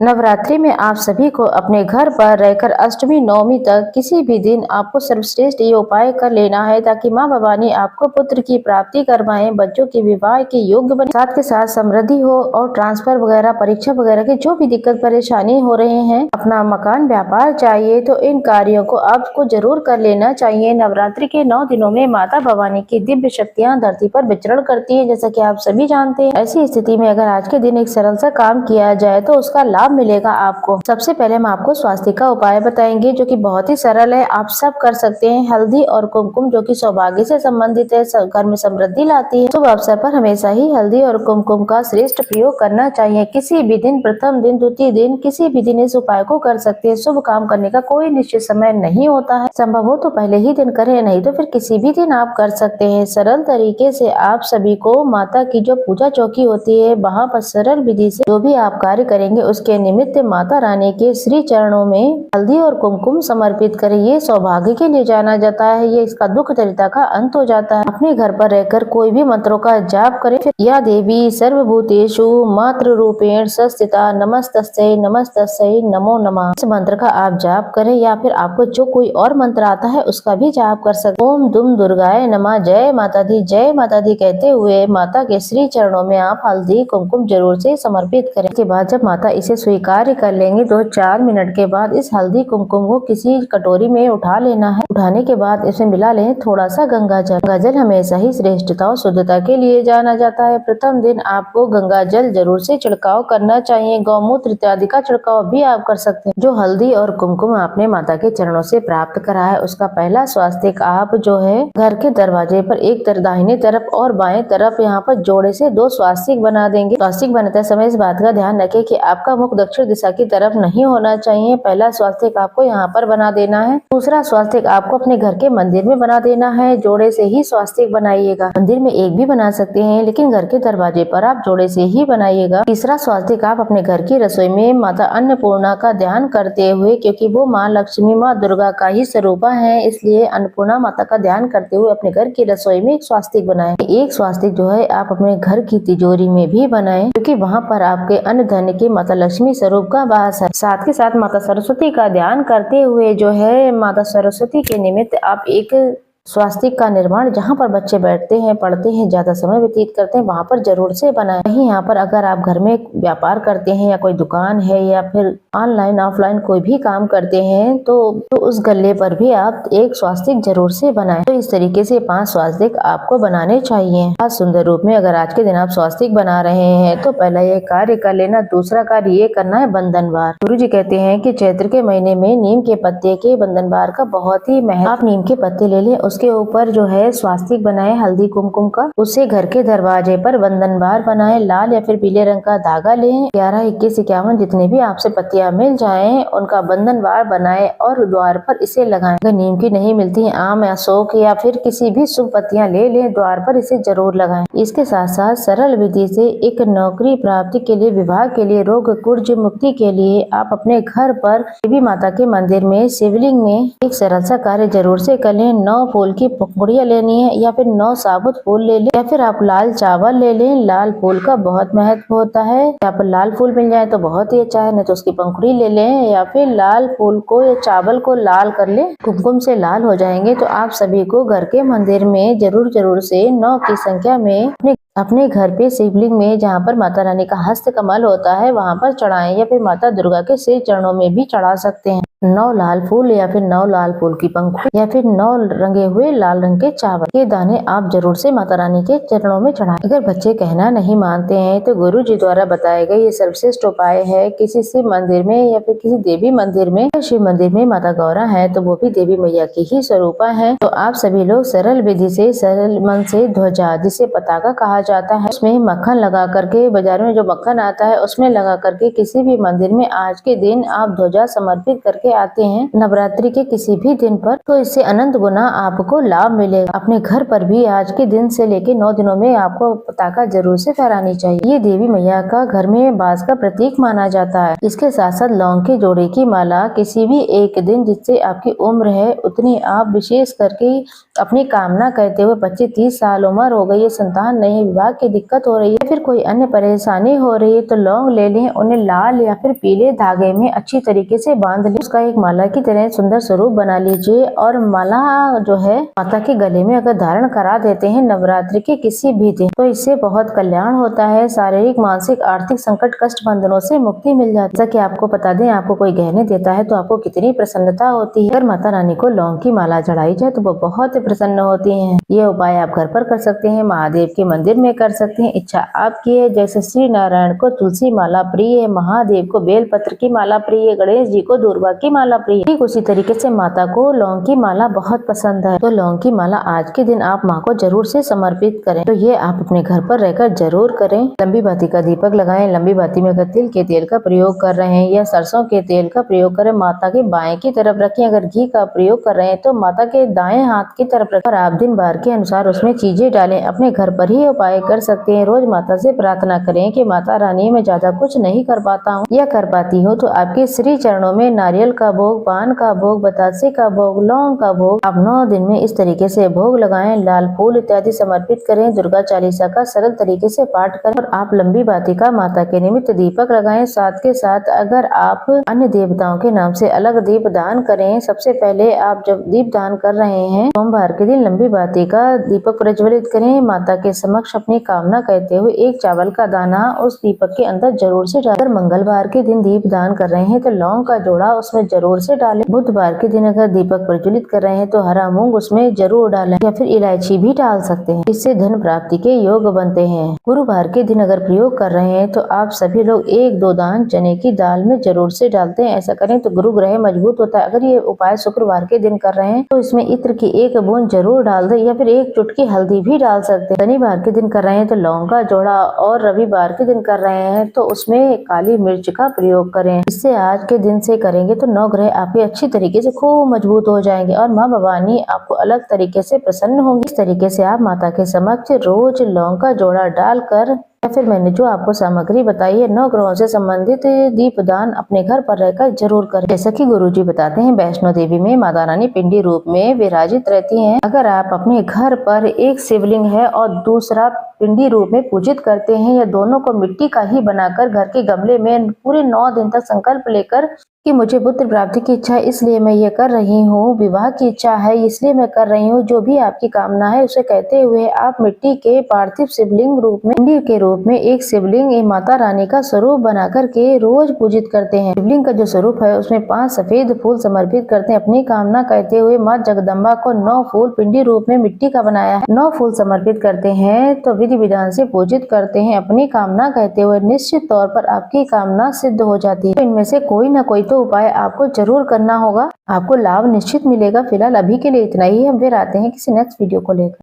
नवरात्रि में आप सभी को अपने घर पर रहकर अष्टमी नवमी तक किसी भी दिन आपको सर्वश्रेष्ठ ये उपाय कर लेना है ताकि माँ भवानी आपको पुत्र की प्राप्ति करवाएं, बच्चों के विवाह के योग्य बने, साथ के साथ समृद्धि हो और ट्रांसफर वगैरह परीक्षा वगैरह की जो भी दिक्कत परेशानी हो रहे हैं, अपना मकान व्यापार चाहिए तो इन कार्यों को आपको जरूर कर लेना चाहिए। नवरात्रि के 9 दिनों में माता भवानी की दिव्य शक्तियाँ धरती पर विचरण करती है, जैसा की आप सभी जानते हैं। ऐसी स्थिति में अगर आज के दिन एक सरल सा काम किया जाए तो उसका लाभ मिलेगा आपको। सबसे पहले हम आपको स्वास्थ्य का उपाय बताएंगे जो कि बहुत ही सरल है, आप सब कर सकते हैं। हल्दी और कुमकुम जो कि सौभाग्य से संबंधित है, घर में समृद्धि लाती है। शुभ अवसर पर हमेशा ही हल्दी और कुमकुम का श्रेष्ठ प्रयोग करना चाहिए। किसी भी दिन, प्रथम दिन, द्वितीय दिन, किसी भी दिन इस उपाय को कर सकते हैं। शुभ काम करने का कोई निश्चित समय नहीं होता है, संभव हो तो पहले ही दिन करें, नहीं तो फिर किसी भी दिन आप कर सकते हैं। सरल तरीके से आप सभी को माता की जो पूजा चौकी होती है वहाँ पर सरल विधि से जो भी आप कार्य करेंगे उसके निमित्त माता रानी के श्री चरणों में हल्दी और कुमकुम समर्पित करें। ये सौभाग्य के लिए जाना जाता है, ये इसका दुख दरिद्रता का अंत हो जाता है। अपने घर पर रहकर कोई भी मंत्रों का जाप करें। या देवी सर्वभूतेषु मातृ रूपेण संस्थिता नमस्तस्यै नमस्तस्यै नमो नमः, इस मंत्र का आप जाप करें या फिर आपको जो कोई और मंत्र आता है उसका भी जाप कर सकते। ओम दुम दुर्गाय नमः, जय माता दी कहते हुए माता के श्री चरणों में आप हल्दी कुमकुम जरूर से समर्पित करें। इसके बाद जब माता इसे स्वीकार कर लेंगे तो 4 मिनट के बाद इस हल्दी कुमकुम को किसी कटोरी में उठा लेना है। उठाने के बाद इसमें मिला लें थोड़ा सा गंगा जल। गंगा जल हमेशा ही श्रेष्ठता और शुद्धता के लिए जाना जाता है। प्रथम दिन आपको गंगा जल जरूर से छिड़काव करना चाहिए। गौमूत्र इत्यादि का छिड़काव भी आप कर सकते हैं। जो हल्दी और कुमकुम आपने माता के चरणों से प्राप्त करा है उसका पहला स्वास्तिक आप जो है घर के दरवाजे पर एक दाहिने तरफ और बाएं तरफ यहाँ पर जोड़े से 2 स्वास्तिक बना देंगे। स्वास्तिक बनाते समय इस बात का ध्यान रखें कि आपका मुख दक्षिण दिशा की तरफ नहीं होना चाहिए। पहला स्वास्तिक आपको यहाँ पर बना देना है। दूसरा स्वास्तिक आपको अपने घर के मंदिर में बना देना है। जोड़े से ही स्वास्तिक बनाइएगा। मंदिर में एक भी बना सकते हैं लेकिन घर के दरवाजे पर आप जोड़े से ही बनाइएगा। तीसरा स्वास्तिक आप अपने घर की रसोई में माता अन्नपूर्णा का ध्यान करते हुए, क्योंकि वो माँ लक्ष्मी माँ दुर्गा का ही स्वरूप है, इसलिए अन्नपूर्णा माता का ध्यान करते हुए अपने घर की रसोई में एक स्वास्तिक बनाएं। एक स्वास्तिक जो है आप अपने घर की तिजोरी में भी बनाएं, क्योंकि वहाँ पर आपके अन्न धन की माता लक्ष्मी स्वरूप का वास है। साथ के साथ माता सरस्वती का ध्यान करते हुए जो है माता सरस्वती के निमित्त आप एक स्वास्तिक का निर्माण जहाँ पर बच्चे बैठते हैं, पढ़ते हैं, ज्यादा समय व्यतीत करते हैं वहाँ पर जरूर से बनाएं। वहीं यहाँ पर अगर आप घर में व्यापार करते हैं या कोई दुकान है या फिर ऑनलाइन ऑफलाइन कोई भी काम करते हैं तो उस गल्ले पर भी आप एक स्वास्तिक जरूर से बनाएं। तो इस तरीके से 5 स्वास्तिक आपको बनाने चाहिए। आज सुंदर रूप में अगर आज के दिन आप स्वास्तिक बना रहे हैं तो पहला ये कार्य कर लेना। दूसरा कार्य ये करना है बंधनवार। गुरु जी कहते हैं कि चैत्र के महीने में नीम के पत्ते के बंधनवार का बहुत ही महत्व। आप नीम के पत्ते ले लें, उसके ऊपर जो है स्वास्तिक बनाए हल्दी कुमकुम का, उससे घर के दरवाजे पर बंधनवार बनाए। लाल या फिर पीले रंग का धागा लें, 11, 21, 51 जितने भी आपसे पत्तियां मिल जाएं उनका बंधनवार बनाए और द्वार पर इसे लगाएं। अगर नीम की नहीं मिलती है, आम या अशोक या फिर किसी भी शुभ पत्तियां ले लें, द्वार पर इसे जरूर लगाएं। इसके साथ साथ सरल विधि से एक नौकरी प्राप्ति के लिए, विवाह के लिए, रोग कुर्ज मुक्ति के लिए आप अपने घर पर देवी माता के मंदिर में शिवलिंग में एक सरल सा कार्य जरूर से कर लें। 9 फूल की पुड़िया लेनी है या फिर 9 साबुत फूल ले लें या फिर आप लाल चावल ले लें। लाल फूल का बहुत महत्व होता है। यहाँ पर लाल फूल मिल जाए तो बहुत ही अच्छा है, नहीं तो उसकी पंखुड़ी ले लें या फिर लाल फूल को या चावल को लाल कर लें। कुमकुम से लाल हो जाएंगे तो आप सभी को घर के मंदिर में जरूर से 9 की संख्या में अपने घर पे शिवलिंग में जहाँ पर माता रानी का हस्त कमल होता है वहाँ पर चढ़ाएं या फिर माता दुर्गा के सिर चरणों में भी चढ़ा सकते हैं। 9 लाल फूल या फिर 9 लाल फूल की पंखुड़ी या फिर 9 रंगे हुए लाल रंग के चावल के दाने आप जरूर से माता रानी के चरणों में चढ़ाएं। अगर बच्चे कहना नहीं मानते हैं तो गुरु जी द्वारा बताया गया ये सर्वश्रेष्ठ उपाय है। किसी शिव मंदिर में या फिर किसी देवी मंदिर में, शिव मंदिर में माता गौरा है तो वो भी देवी मैया की ही स्वरूपा है। तो आप सभी लोग सरल विधि से, सरल मन से ध्वजा जिसे पताका कहा जाता है उसमें मक्खन लगा करके, बाजार में जो मक्खन आता है उसमें लगा करके किसी भी मंदिर में आज के दिन आप ध्वजा समर्पित करके करके आते हैं नवरात्रि के किसी भी दिन पर, तो इससे अनंत गुना आपको लाभ मिलेगा। अपने घर पर भी आज के दिन से लेके 9 दिनों में आपको पताका जरूर से फहरानी चाहिए। ये देवी मैया का घर में वास का प्रतीक माना जाता है। इसके साथ साथ लौंग के जोड़े की माला किसी भी एक दिन जिससे आपकी उम्र है उतनी आप विशेष करके अपनी कामना कहते हुए 25-30 साल उम्र हो गई है, संतान नहीं, विवाह की दिक्कत हो रही है, फिर कोई अन्य परेशानी हो रही है, तो लौंग ले लें, उन्हें लाल या फिर पीले धागे में अच्छी तरीके से बांध लें, उसका एक माला की तरह सुंदर स्वरूप बना लीजिए और माला जो है माता के गले में अगर धारण करा देते हैं नवरात्रि के किसी भी दिन, तो इससे बहुत कल्याण होता है। शारीरिक, मानसिक, आर्थिक संकट, कष्ट बंधनों से मुक्ति मिल जाती है। जैसा कि आपको बता दें, आपको कोई गहने देता है तो आपको कितनी प्रसन्नता होती है। अगर माता रानी को लौंग की माला चढ़ाई जाए तो वो बहुत प्रसन्न होती हैं। ये उपाय आप घर पर कर सकते हैं, महादेव के मंदिर में कर सकते हैं, इच्छा आपकी है। जैसे श्री नारायण को तुलसी माला प्रिय है, महादेव को बेलपत्र की माला प्रिय है, गणेश जी को दूर्वा की माला प्रिय है, ठीक उसी तरीके से माता को लौंग की माला बहुत पसंद है। तो लौंग की माला आज के दिन आप माँ को जरूर से समर्पित करें। तो ये आप अपने घर पर रहकर जरूर करें। लंबी बाती का दीपक लगाएं। लंबी बाती में अगर तिल के तेल का प्रयोग कर रहे हैं या सरसों के तेल का प्रयोग करें, माता के बाएं की तरफ रखें। अगर घी का प्रयोग कर रहे हैं तो माता के दाएं हाथ की तरफ रखें। आप दिन बार के अनुसार उसमें चीजें डालें। अपने घर पर ही उपाय कर सकते हैं। रोज माता से प्रार्थना करें कि माता रानी मैं ज्यादा कुछ नहीं कर पाता हूँ या कर पाती हूँ, तो आपके श्री चरणों में नारियल का भोग, पान का भोग, बतासे का भोग, लौंग का भोग आप 9 दिन में इस तरीके से भोग लगाएं। लाल फूल इत्यादि समर्पित करें। दुर्गा चालीसा का सरल तरीके से पाठ करें और आप लंबी बाती का माता के निमित्त दीपक लगाएं। साथ के साथ अगर आप अन्य देवताओं के नाम से अलग दीप दान करें, सबसे पहले आप जब दीप दान कर रहे हैं सोमवार के दिन लंबी बाती का दीपक प्रज्वलित करें। माता के समक्ष अपनी कामना कहते हुए एक चावल का दाना उस दीपक के अंदर जरूर से डालें। अगर मंगलवार के दिन दीप दान कर रहे हैं तो लौंग का जोड़ा उसमें जरूर से डालें। बुधवार के दिन अगर दीपक प्रज्वलित कर रहे हैं तो हरा मूंग उसमें जरूर डालें या फिर इलायची भी डाल सकते हैं। इससे धन प्राप्ति के योग बनते हैं। गुरुवार के दिन अगर प्रयोग कर रहे हैं तो आप सभी लोग 1-2 दान चने की दाल में जरूर से डालते हैं। ऐसा करें तो गुरु ग्रह मजबूत होता है। अगर ये उपाय शुक्रवार के दिन कर रहे हैं तो इसमें इत्र की 1 बूंद जरूर डाल दें या फिर 1 चुटकी हल्दी भी डाल सकते हैं। शनिवार के दिन कर रहे हैं तो लौंग का जोड़ा और रविवार के दिन कर रहे हैं तो उसमें काली मिर्च का प्रयोग करें। इससे आज के दिन से करेंगे तो 9 ग्रह आपके अच्छी तरीके से खूब मजबूत हो जाएंगे और माँ भवानी आपको अलग तरीके से प्रसन्न होंगी। इस तरीके से आप माता के समक्ष रोज लौंग का जोड़ा डालकर या फिर मैंने जो आपको सामग्री बताई है 9 ग्रहों से संबंधित दीपदान अपने घर पर रहकर जरूर करें। जैसा कि गुरुजी बताते हैं, वैष्णो देवी में माता रानी पिंडी रूप में विराजित रहती हैं। अगर आप अपने घर पर एक शिवलिंग है और दूसरा पिंडी रूप में पूजित करते हैं या दोनों को मिट्टी का ही बनाकर घर के गमले में पूरे 9 दिन तक संकल्प लेकर कि मुझे पुत्र प्राप्ति की इच्छा है इसलिए मैं ये कर रही हूँ, विवाह की इच्छा है इसलिए मैं कर रही हूँ, जो भी आपकी कामना है उसे कहते हुए आप मिट्टी के पार्थिव शिवलिंग रूप में पिंडी के रूप में एक शिवलिंग माता रानी का स्वरूप बना करके रोज पूजित करते हैं। शिवलिंग का जो स्वरूप है उसमें 5 सफेद फूल समर्पित करते हैं। अपनी कामना कहते हुए माँ जगदम्बा को 9 फूल पिंडी रूप में मिट्टी का बनाया है 9 फूल समर्पित करते हैं तो विधि विधान से पूजित करते हैं। अपनी कामना कहते हुए निश्चित तौर पर आपकी कामना सिद्ध हो जाती है। तो इनमें से कोई न कोई तो उपाय आपको जरूर करना होगा, आपको लाभ निश्चित मिलेगा। फिलहाल अभी के लिए इतना ही। हम फिर आते हैं किसी नेक्स्ट वीडियो को लेकर।